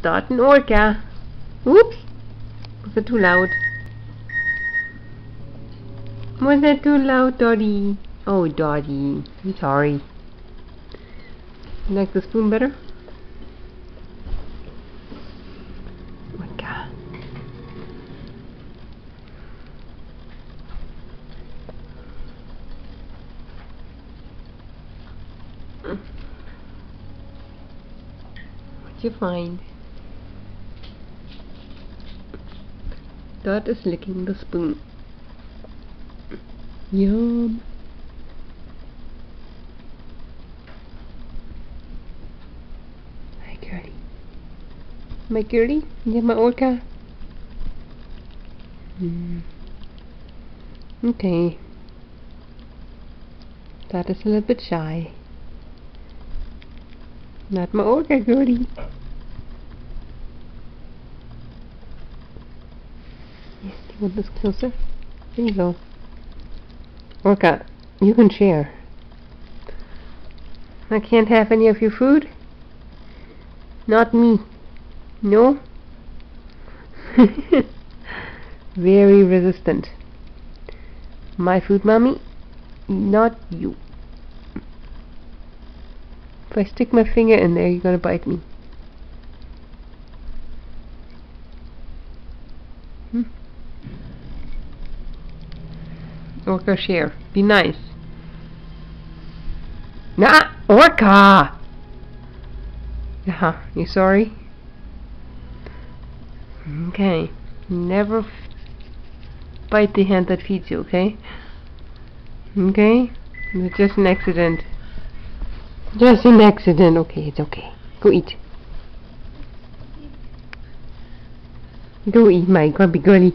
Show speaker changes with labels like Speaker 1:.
Speaker 1: start an orca. Whoops! Was it too loud? Was it too loud, Dottie? Oh, Dottie. I'm sorry. You like the spoon better? Orca. What'd you find? Dot is licking the spoon. Yum. Hi, girlie. My girlie? You my orca? Okay. Dot is a little bit shy. Not my orca, girlie. Yes, do you want this closer? There you go. Orca, you can share. I can't have any of your food? Not me. No? Very resistant. My food, mommy? Not you. If I stick my finger in there, you're gonna bite me. Orca, share. Be nice. Nah! Orca! You sorry? Okay. Never bite the hand that feeds you, okay? Okay? It's just an accident. Just an accident. Okay, it's okay. Go eat. Go eat, my grubby girlie.